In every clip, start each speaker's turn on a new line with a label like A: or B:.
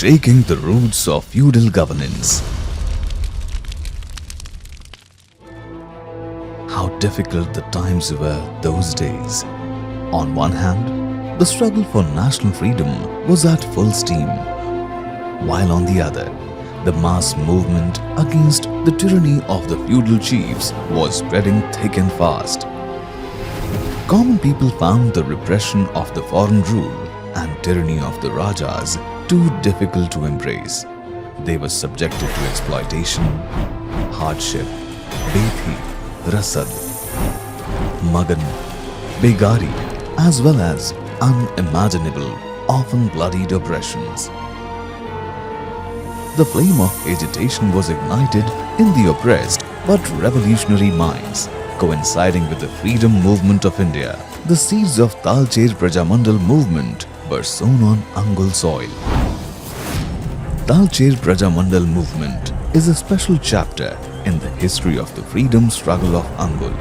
A: shaking the roots of feudal governance. How difficult the times were those days. On one hand, the struggle for national freedom was at full steam, while on the other, the mass movement against the tyranny of the feudal chiefs was spreading thick and fast. Common people found the repression of the foreign rule and tyranny of the Rajas too difficult to embrace. They were subjected to exploitation, hardship, bethi, rasad, magan, begari, as well as unimaginable, often bloodied oppressions. The flame of agitation was ignited in the oppressed but revolutionary minds. Coinciding with the freedom movement of India, the seeds of Talcher Prajamandal movement were sown on Angul soil. Talcher Prajamandal movement is a special chapter in the history of the freedom struggle of Angul.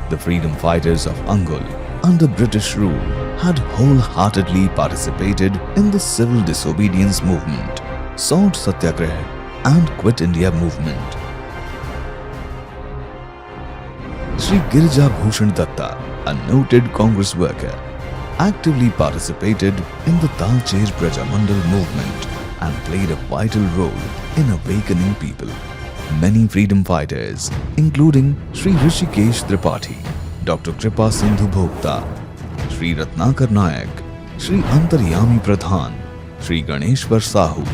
A: The freedom fighters of Angul under British rule had wholeheartedly participated in the civil disobedience movement, Salt Satyagraha and Quit India movement. Sri Girija Bhushan Datta, a noted Congress worker, actively participated in the Talcher Prajamandal movement and played a vital role in awakening people. Many freedom fighters, including Sri Rishikesh Tripathi, Dr. Kripa Sindhu Bhokta, Sri Ratnakar Nayak, Sri Antaryami Pradhan, Sri Ganeshwar Sahu,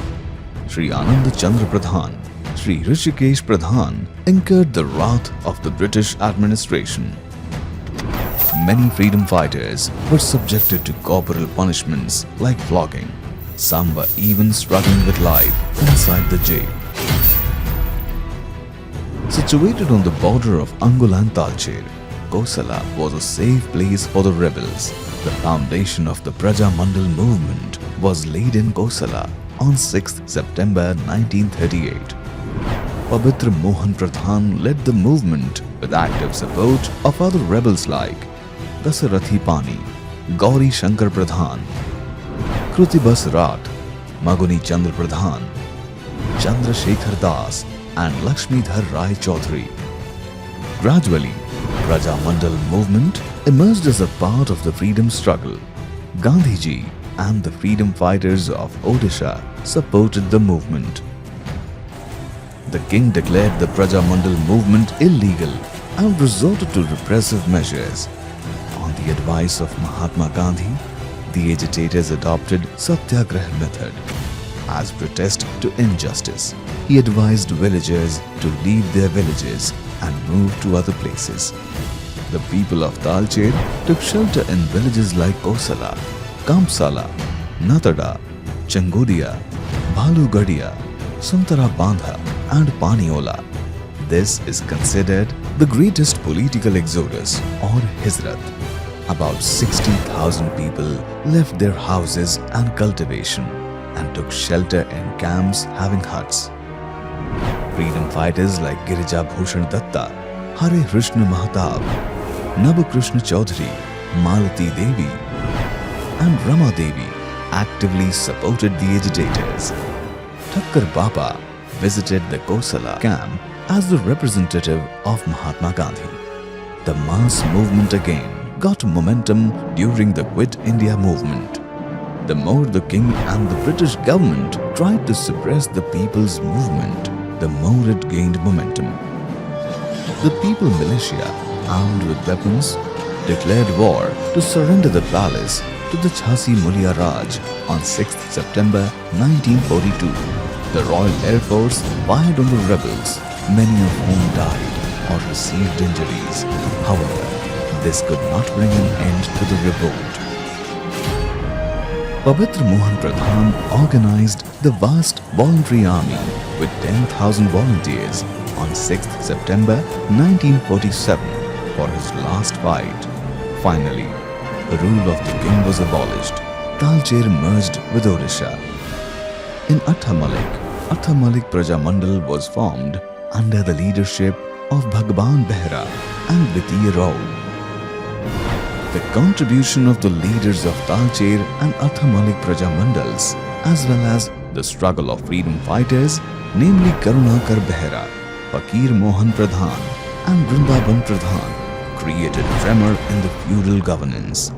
A: Sri Anand Chandra Pradhan, Sri Rishikesh Pradhan incurred the wrath of the British administration. Many freedom fighters were subjected to corporal punishments like flogging. Some were even struggling with life inside the jail. Situated on the border of Angul and Talcher, Kosala was a safe place for the rebels. The foundation of the Prajamandal movement was laid in Kosala on 6th September 1938. Pabitra Mohan Pradhan led the movement with active support of other rebels like Dasarathi Pani, Gauri Shankar Pradhan, Krutibas Rat, Maguni Chandra Pradhan, Chandra Shekhar Das and Lakshmidhar Rai Chaudhary. Gradually, Prajamandal movement emerged as a part of the freedom struggle. Gandhiji and the freedom fighters of Odisha supported the movement. The king declared the Prajamandal movement illegal and resorted to repressive measures. On the advice of Mahatma Gandhi, the agitators adopted Satyagraha method. As protest to injustice, he advised villagers to leave their villages and move to other places. The people of Talcher took shelter in villages like Kosala, Kampsala, Natada, Changodia, Bhalugadia, Santara Bandha and Paniola. This is considered the greatest political exodus or Hijrat. About 60,000 people left their houses and cultivation and took shelter in camps having huts. Freedom fighters like Girija Bhushan Datta, Hare Krishna Mahatab, Nab Krishna Chaudhary, Malati Devi and Rama Devi actively supported the agitators. Thakkar Baba visited the Kosala camp as the representative of Mahatma Gandhi. The mass movement again got momentum during the Quit India movement. The more the king and the British government tried to suppress the people's movement, the more it gained momentum. The people militia, armed with weapons, declared war to surrender the palace to the Jhansi Mulia Raj on 6th September 1942. The Royal Air Force fired on the rebels, many of whom died or received injuries. However, this could not bring an end to the revolt. Pabitra Mohan Pradhan organized the vast voluntary army with 10,000 volunteers on 6th September 1947 for his last fight. Finally, the rule of the king was abolished. Talcher merged with Odisha. In Atha Malik Prajamandal was formed under the leadership of Bhagwan Behra and Vitiya Rao. The contribution of the leaders of Talcher and Atha Malik Prajamandals as well as The struggle of freedom fighters, namely Karunakar Behera, Fakir Mohan Pradhan, and Vrindaban Pradhan, created tremor in the feudal governance.